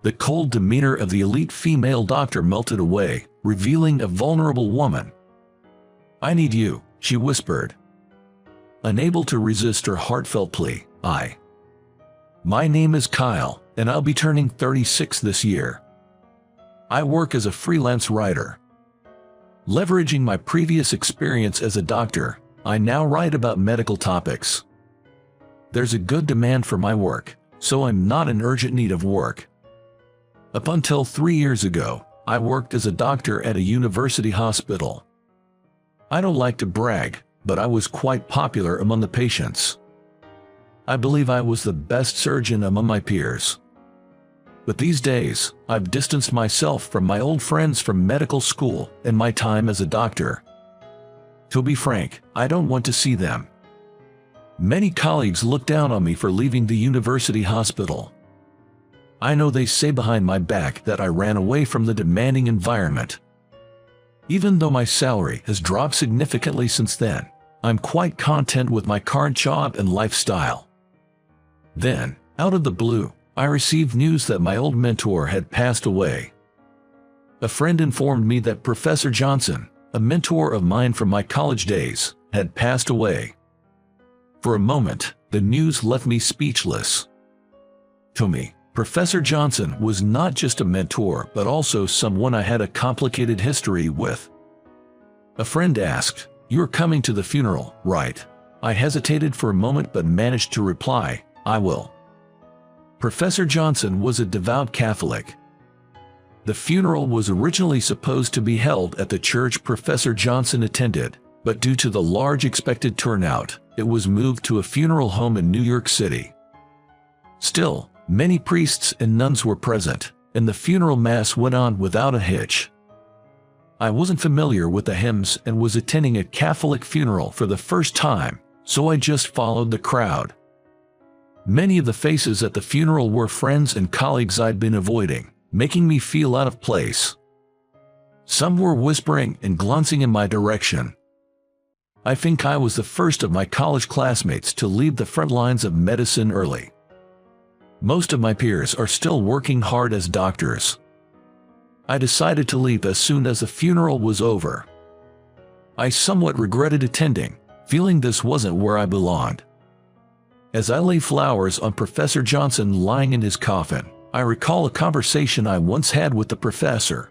The cold demeanor of the elite female doctor melted away, revealing a vulnerable woman. "I need you," she whispered. Unable to resist her heartfelt plea, My name is Kyle, and I'll be turning 36 this year. I work as a freelance writer. Leveraging my previous experience as a doctor, I now write about medical topics. There's a good demand for my work, so I'm not in urgent need of work. Up until 3 years ago, I worked as a doctor at a university hospital. I don't like to brag, but I was quite popular among the patients. I believe I was the best surgeon among my peers. But these days, I've distanced myself from my old friends from medical school and my time as a doctor. To be frank, I don't want to see them. Many colleagues look down on me for leaving the university hospital. I know they say behind my back that I ran away from the demanding environment. Even though my salary has dropped significantly since then, I'm quite content with my current job and lifestyle. Then, out of the blue, I received news that my old mentor had passed away. A friend informed me that Professor Johnson, a mentor of mine from my college days, had passed away. For a moment, the news left me speechless. To me, Professor Johnson was not just a mentor but also someone I had a complicated history with. A friend asked, "You're coming to the funeral, right?" I hesitated for a moment but managed to reply, "I will." Professor Johnson was a devout Catholic. The funeral was originally supposed to be held at the church Professor Johnson attended, but due to the large expected turnout, it was moved to a funeral home in New York City. Still, many priests and nuns were present, and the funeral mass went on without a hitch. I wasn't familiar with the hymns and was attending a Catholic funeral for the first time, so I just followed the crowd. Many of the faces at the funeral were friends and colleagues I'd been avoiding, making me feel out of place. Some were whispering and glancing in my direction. I think I was the first of my college classmates to leave the front lines of medicine early. Most of my peers are still working hard as doctors. I decided to leave as soon as the funeral was over. I somewhat regretted attending, feeling this wasn't where I belonged. As I lay flowers on Professor Johnson lying in his coffin, I recall a conversation I once had with the professor.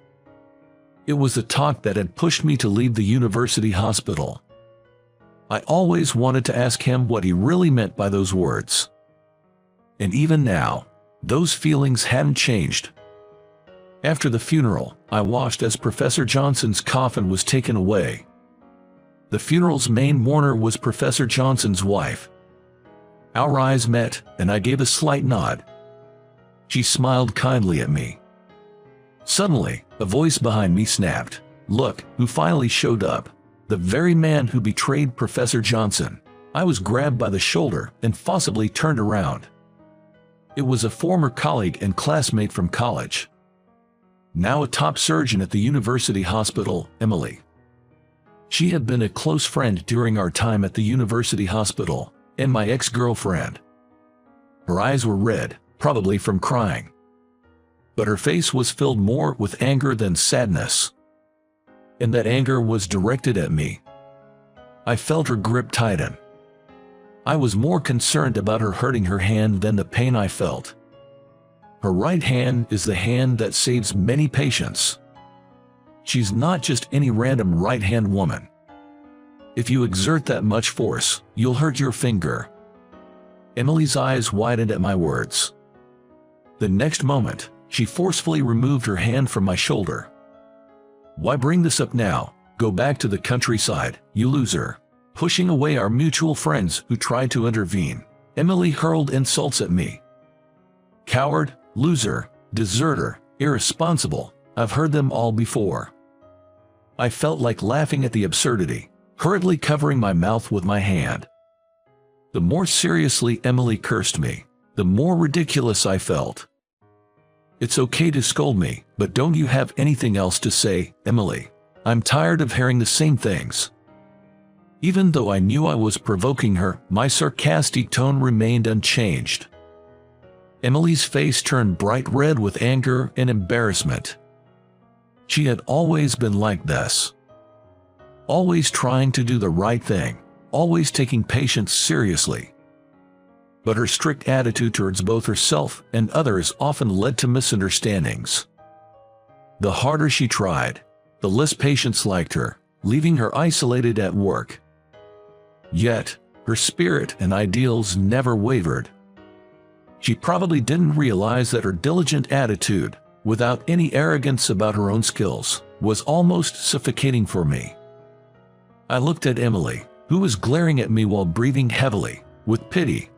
It was the talk that had pushed me to leave the university hospital. I always wanted to ask him what he really meant by those words. And even now, those feelings hadn't changed. After the funeral, I watched as Professor Johnson's coffin was taken away. The funeral's main mourner was Professor Johnson's wife. Our eyes met, and I gave a slight nod. She smiled kindly at me. Suddenly, a voice behind me snapped, "Look, who finally showed up. The very man who betrayed Professor Johnson." I was grabbed by the shoulder and forcibly turned around. It was a former colleague and classmate from college. Now a top surgeon at the university hospital, Emily. She had been a close friend during our time at the university hospital, and my ex-girlfriend. Her eyes were red, probably from crying. But her face was filled more with anger than sadness. And that anger was directed at me. I felt her grip tighten. I was more concerned about her hurting her hand than the pain I felt. Her right hand is the hand that saves many patients. She's not just any random right-hand woman. If you exert that much force, you'll hurt your finger. Emily's eyes widened at my words. The next moment, she forcefully removed her hand from my shoulder. "Why bring this up now? Go back to the countryside, you loser." Pushing away our mutual friends who tried to intervene, Emily hurled insults at me. Coward, loser, deserter, irresponsible, I've heard them all before. I felt like laughing at the absurdity, hurriedly covering my mouth with my hand. The more seriously Emily cursed me, the more ridiculous I felt. "It's okay to scold me, but don't you have anything else to say, Emily? I'm tired of hearing the same things." Even though I knew I was provoking her, my sarcastic tone remained unchanged. Emily's face turned bright red with anger and embarrassment. She had always been like this. Always trying to do the right thing, always taking patients seriously. But her strict attitude towards both herself and others often led to misunderstandings. The harder she tried, the less patients liked her, leaving her isolated at work. Yet, her spirit and ideals never wavered. She probably didn't realize that her diligent attitude, without any arrogance about her own skills, was almost suffocating for me. I looked at Emily, who was glaring at me while breathing heavily, with pity.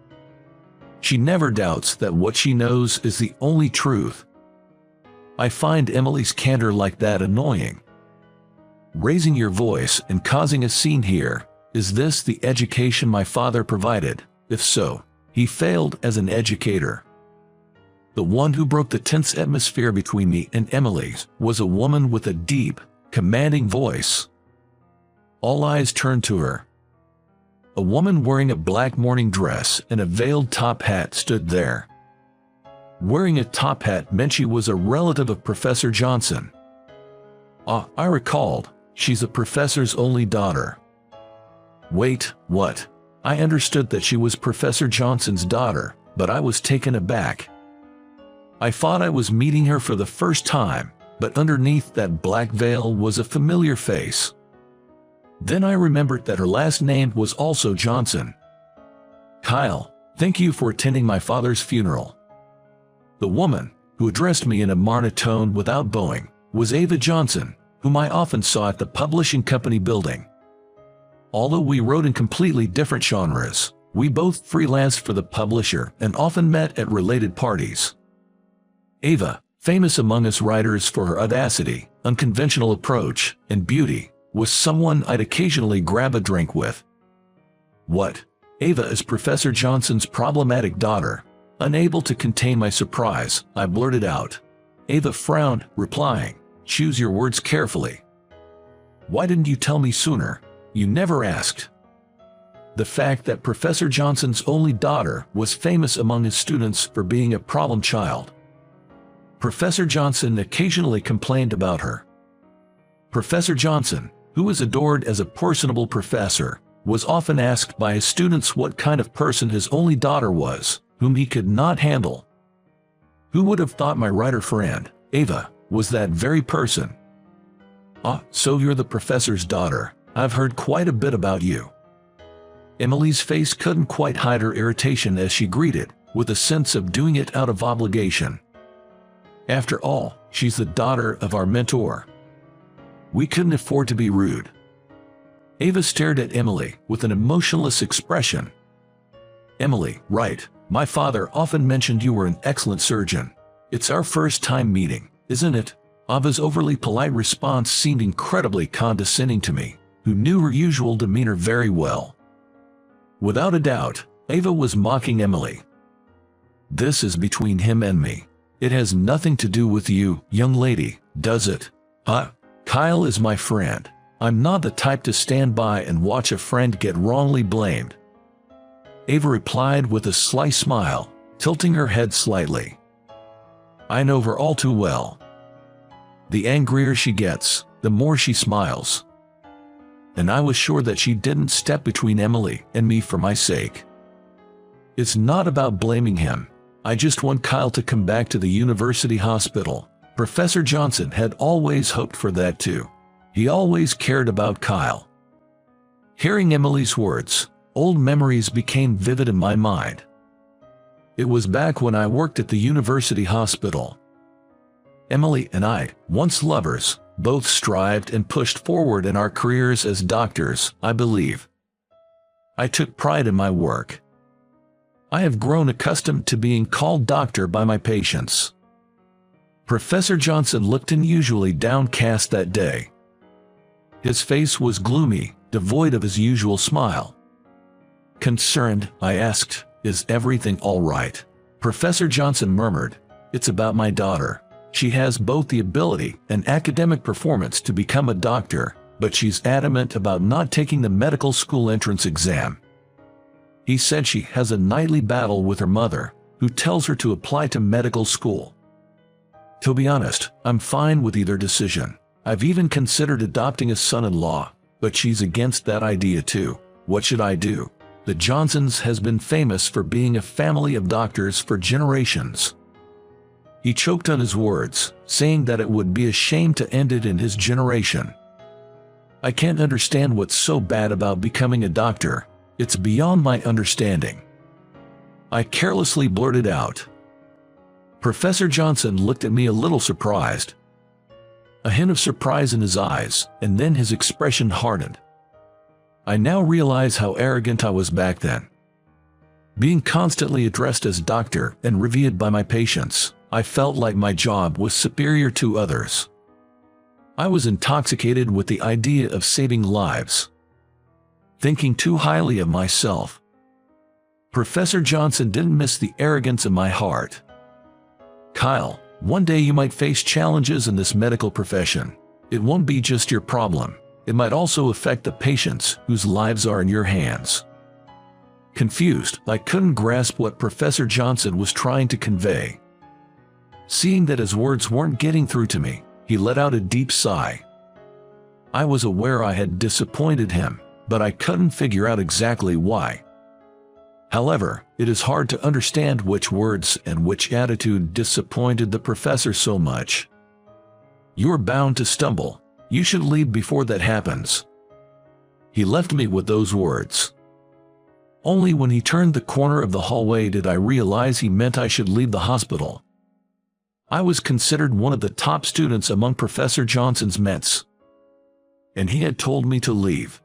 She never doubts that what she knows is the only truth. I find Emily's candor like that annoying. Raising your voice and causing a scene here, is this the education my father provided? If so, he failed as an educator. The one who broke the tense atmosphere between me and Emily was a woman with a deep, commanding voice. All eyes turned to her. A woman wearing a black morning dress and a veiled top hat stood there. Wearing a top hat meant she was a relative of Professor Johnson. I recalled, she's a professor's only daughter. Wait, what? I understood that she was Professor Johnson's daughter, but I was taken aback. I thought I was meeting her for the first time, but underneath that black veil was a familiar face. Then I remembered that her last name was also Johnson. Kyle, thank you for attending my father's funeral. The woman, who addressed me in a monotone without bowing, was Ava Johnson, whom I often saw at the publishing company building. Although we wrote in completely different genres, we both freelanced for the publisher and often met at related parties. Ava, famous among us writers for her audacity, unconventional approach, and beauty, was someone I'd occasionally grab a drink with. What? Ava is Professor Johnson's problematic daughter. Unable to contain my surprise, I blurted out. Ava frowned, replying, "Choose your words carefully. Why didn't you tell me sooner? You never asked." The fact that Professor Johnson's only daughter was famous among his students for being a problem child. Professor Johnson occasionally complained about her. Professor Johnson, who was adored as a personable professor, was often asked by his students what kind of person his only daughter was, whom he could not handle. Who would have thought my writer friend, Ava, was that very person? So you're the professor's daughter. I've heard quite a bit about you. Emily's face couldn't quite hide her irritation as she greeted, with a sense of doing it out of obligation. After all, she's the daughter of our mentor. We couldn't afford to be rude. Ava stared at Emily with an emotionless expression. Emily, right, my father often mentioned you were an excellent surgeon. It's our first time meeting, isn't it? Ava's overly polite response seemed incredibly condescending to me, who knew her usual demeanor very well. Without a doubt, Ava was mocking Emily. This is between him and me. It has nothing to do with you, young lady, does it? Kyle is my friend. I'm not the type to stand by and watch a friend get wrongly blamed. Ava replied with a sly smile, tilting her head slightly. I know her all too well. The angrier she gets, the more she smiles. And I was sure that she didn't step between Emily and me for my sake. It's not about blaming him. I just want Kyle to come back to the university hospital. Professor Johnson had always hoped for that too. He always cared about Kyle. Hearing Emily's words, old memories became vivid in my mind. It was back when I worked at the university hospital. Emily and I, once lovers, both strived and pushed forward in our careers as doctors, I believe. I took pride in my work. I have grown accustomed to being called doctor by my patients. Professor Johnson looked unusually downcast that day. His face was gloomy, devoid of his usual smile. Concerned, I asked, "Is everything all right?" Professor Johnson murmured, "It's about my daughter. She has both the ability and academic performance to become a doctor, but she's adamant about not taking the medical school entrance exam. He said she has a nightly battle with her mother, who tells her to apply to medical school. To be honest, I'm fine with either decision. I've even considered adopting a son-in-law, but she's against that idea too. What should I do? The Johnsons has been famous for being a family of doctors for generations. He choked on his words, saying that it would be a shame to end it in his generation. I can't understand what's so bad about becoming a doctor. It's beyond my understanding. I carelessly blurted out. Professor Johnson looked at me a little surprised. A hint of surprise in his eyes, and then his expression hardened. I now realize how arrogant I was back then. Being constantly addressed as doctor and revered by my patients, I felt like my job was superior to others. I was intoxicated with the idea of saving lives. Thinking too highly of myself. Professor Johnson didn't miss the arrogance in my heart. Kyle, one day you might face challenges in this medical profession. It won't be just your problem. It might also affect the patients whose lives are in your hands. Confused, I couldn't grasp what Professor Johnson was trying to convey. Seeing that his words weren't getting through to me, he let out a deep sigh. I was aware I had disappointed him, but I couldn't figure out exactly why. However, it is hard to understand which words and which attitude disappointed the professor so much. You're bound to stumble. You should leave before that happens. He left me with those words. Only when he turned the corner of the hallway did I realize he meant I should leave the hospital. I was considered one of the top students among Professor Johnson's mates, and he had told me to leave.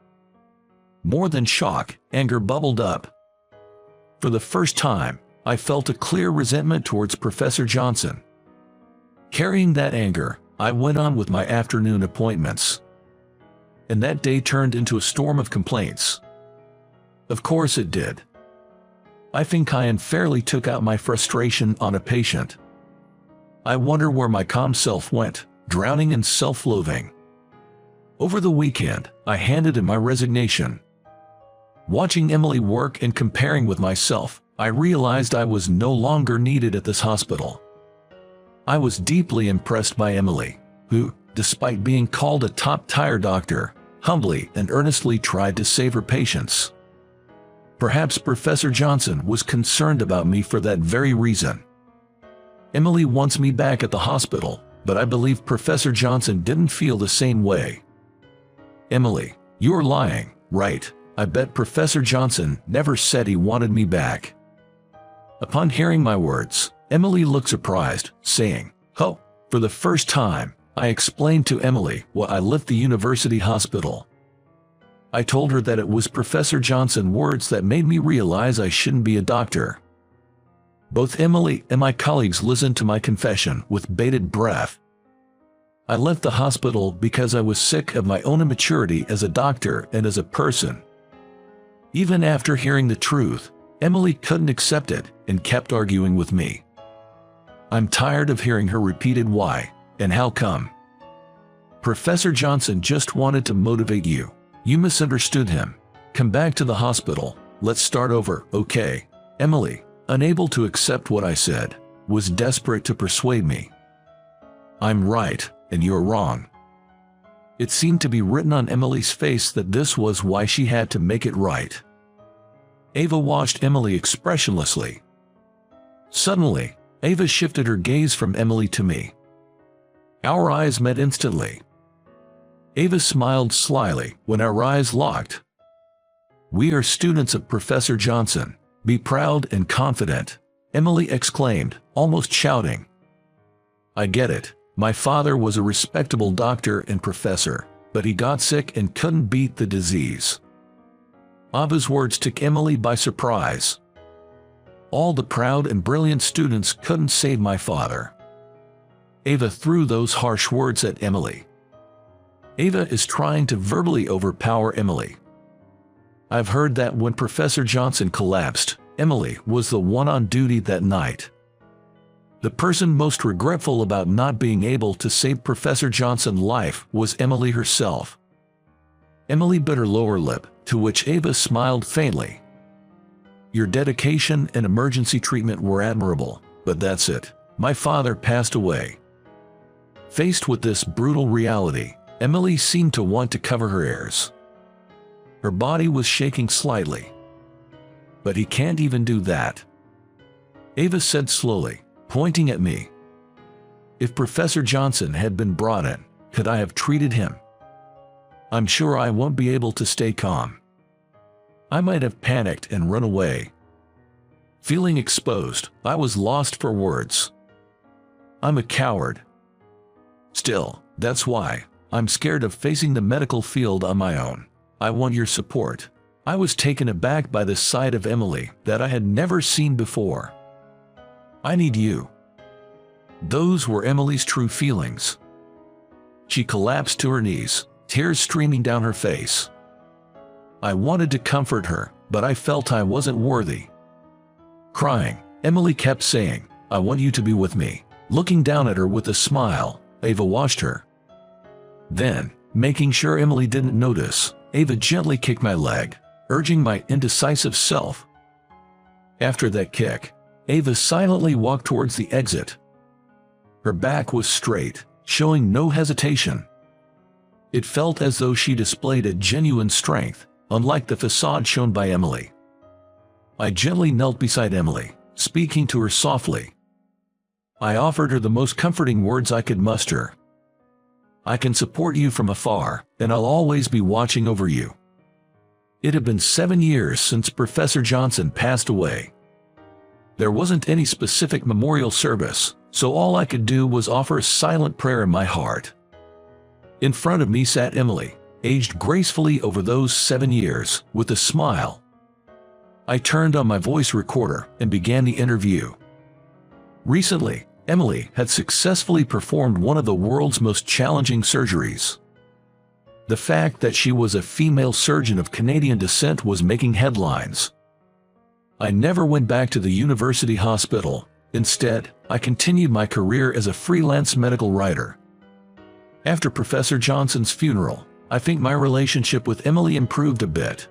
More than shock, anger bubbled up. For the first time, I felt a clear resentment towards Professor Johnson. Carrying that anger, I went on with my afternoon appointments. And that day turned into a storm of complaints. Of course it did. I think I unfairly took out my frustration on a patient. I wonder where my calm self went, drowning in self-loathing. Over the weekend, I handed in my resignation. Watching Emily work and comparing with myself, I realized I was no longer needed at this hospital. I was deeply impressed by Emily, who, despite being called a top-tier doctor, humbly and earnestly tried to save her patients. Perhaps Professor Johnson was concerned about me for that very reason. Emily wants me back at the hospital, but I believe Professor Johnson didn't feel the same way. Emily, you're lying, right? I bet Professor Johnson never said he wanted me back. Upon hearing my words, Emily looked surprised, saying, "Oh." For the first time, I explained to Emily why I left the university hospital. I told her that it was Professor Johnson's words that made me realize I shouldn't be a doctor. Both Emily and my colleagues listened to my confession with bated breath. I left the hospital because I was sick of my own immaturity as a doctor and as a person. Even after hearing the truth, Emily couldn't accept it and kept arguing with me. I'm tired of hearing her repeated why and how come. Professor Johnson just wanted to motivate you. You misunderstood him. Come back to the hospital. Let's start over, okay? Emily, unable to accept what I said, was desperate to persuade me. I'm right, and you're wrong. It seemed to be written on Emily's face that this was why she had to make it right. Ava watched Emily expressionlessly. Suddenly, Ava shifted her gaze from Emily to me. Our eyes met instantly. Ava smiled slyly when our eyes locked. We are students of Professor Johnson. Be proud and confident, Emily exclaimed, almost shouting. I get it. My father was a respectable doctor and professor, but he got sick and couldn't beat the disease. Ava's words took Emily by surprise. All the proud and brilliant students couldn't save my father. Ava threw those harsh words at Emily. Ava is trying to verbally overpower Emily. I've heard that when Professor Johnson collapsed, Emily was the one on duty that night. The person most regretful about not being able to save Professor Johnson's life was Emily herself. Emily bit her lower lip, to which Ava smiled faintly. Your dedication and emergency treatment were admirable, but that's it. My father passed away." Faced with this brutal reality, Emily seemed to want to cover her ears. Her body was shaking slightly. "But he can't even do that," Ava said slowly, pointing at me. "If Professor Johnson had been brought in, could I have treated him? I'm sure I won't be able to stay calm. I might have panicked and run away." Feeling exposed, I was lost for words. I'm a coward. Still, that's why I'm scared of facing the medical field on my own. I want your support. I was taken aback by the sight of Emily that I had never seen before. "I need you." Those were Emily's true feelings. She collapsed to her knees, tears streaming down her face. I wanted to comfort her, but I felt I wasn't worthy. Crying, Emily kept saying, "I want you to be with me." Looking down at her with a smile, Ava watched her. Then, making sure Emily didn't notice, Ava gently kicked my leg, urging my indecisive self. After that kick, Ava silently walked towards the exit. Her back was straight, showing no hesitation. It felt as though she displayed a genuine strength, unlike the facade shown by Emily. I gently knelt beside Emily, speaking to her softly. I offered her the most comforting words I could muster. "I can support you from afar, and I'll always be watching over you." It had been 7 years since Professor Johnson passed away. There wasn't any specific memorial service, so all I could do was offer a silent prayer in my heart. In front of me sat Emily, aged gracefully over those 7 years, with a smile. I turned on my voice recorder and began the interview. Recently, Emily had successfully performed one of the world's most challenging surgeries. The fact that she was a female surgeon of Canadian descent was making headlines. I never went back to the university hospital. Instead, I continued my career as a freelance medical writer. After Professor Johnson's funeral, I think my relationship with Emily improved a bit.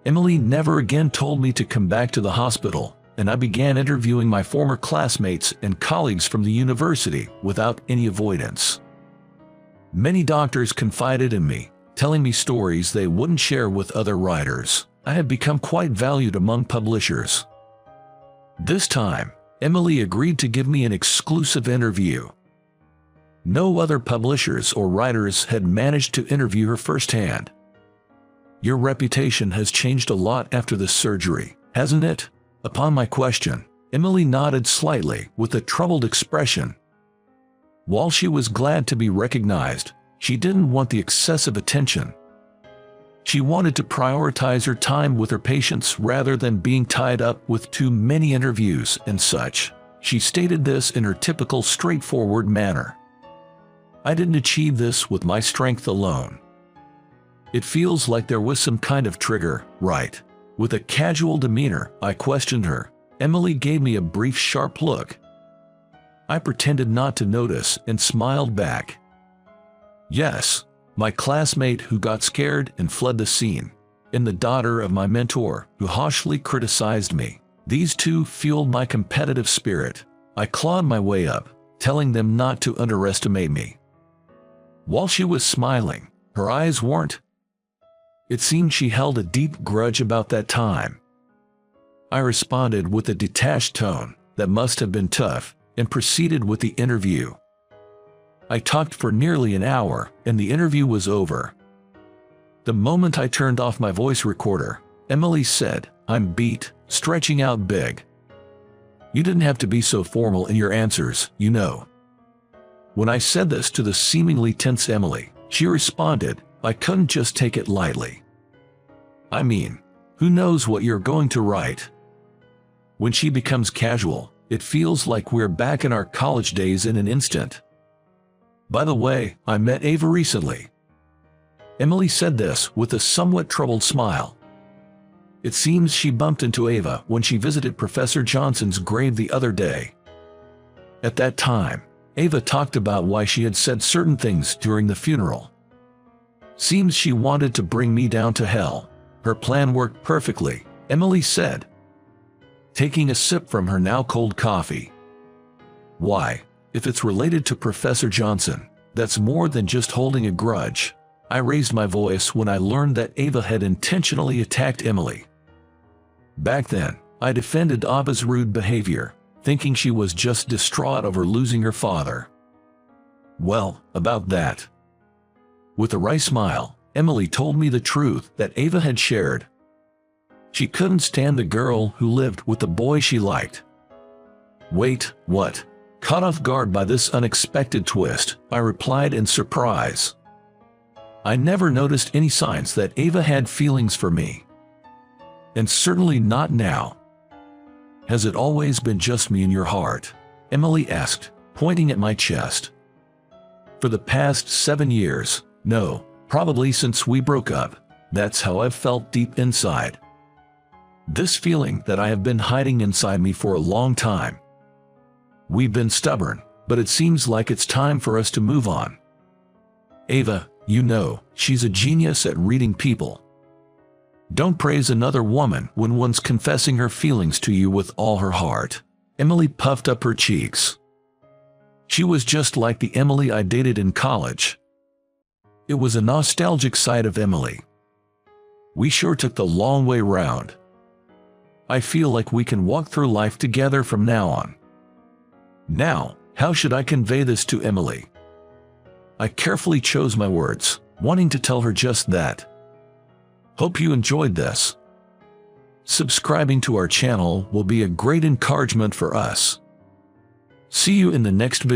Emily never again told me to come back to the hospital, and I began interviewing my former classmates and colleagues from the university without any avoidance. Many doctors confided in me, telling me stories they wouldn't share with other writers. I had become quite valued among publishers. This time, Emily agreed to give me an exclusive interview. No other publishers or writers had managed to interview her firsthand. "Your reputation has changed a lot after the surgery, hasn't it?" Upon my question, Emily nodded slightly with a troubled expression. While she was glad to be recognized, she didn't want the excessive attention. She wanted to prioritize her time with her patients rather than being tied up with too many interviews and such. She stated this in her typical straightforward manner. "I didn't achieve this with my strength alone. It feels like there was some kind of trigger, right?" With a casual demeanor, I questioned her. Emily gave me a brief, sharp look. I pretended not to notice and smiled back. "Yes, my classmate who got scared and fled the scene, and the daughter of my mentor who harshly criticized me. These two fueled my competitive spirit. I clawed my way up, telling them not to underestimate me." While she was smiling, her eyes weren't. It seemed she held a deep grudge about that time. I responded with a detached tone that must have been tough, and proceeded with the interview. I talked for nearly an hour, and the interview was over. The moment I turned off my voice recorder, Emily said, "I'm beat," stretching out big. "You didn't have to be so formal in your answers, you know." When I said this to the seemingly tense Emily, she responded, "I couldn't just take it lightly. I mean, who knows what you're going to write?" When she becomes casual, it feels like we're back in our college days in an instant. "By the way, I met Ava recently." Emily said this with a somewhat troubled smile. It seems she bumped into Ava when she visited Professor Johnson's grave the other day. At that time, Ava talked about why she had said certain things during the funeral. Seems she wanted to bring me down to hell. Her plan worked perfectly. Emily said, taking a sip from her now cold coffee. Why, if it's related to Professor Johnson, that's more than just holding a grudge. I raised my voice when I learned that Ava had intentionally attacked Emily. Back then, I defended Ava's rude behavior, thinking she was just distraught over losing her father. Well, about that. With a wry smile, Emily told me the truth that Ava had shared. She couldn't stand the girl who lived with the boy she liked. Wait, what? Caught off guard by this unexpected twist, I replied in surprise. I never noticed any signs that Ava had feelings for me. And certainly not now. Has it always been just me in your heart? Emily asked, pointing at my chest. For the past 7 years, no, probably since we broke up, that's how I've felt deep inside. This feeling that I have been hiding inside me for a long time. We've been stubborn, but it seems like it's time for us to move on. Ava, you know, she's a genius at reading people. Don't praise another woman when one's confessing her feelings to you with all her heart. Emily puffed up her cheeks. She was just like the Emily I dated in college. It was a nostalgic side of Emily. We sure took the long way round. I feel like we can walk through life together from now on. Now, how should I convey this to Emily? I carefully chose my words, wanting to tell her just that. Hope you enjoyed this. Subscribing to our channel will be a great encouragement for us. See you in the next video.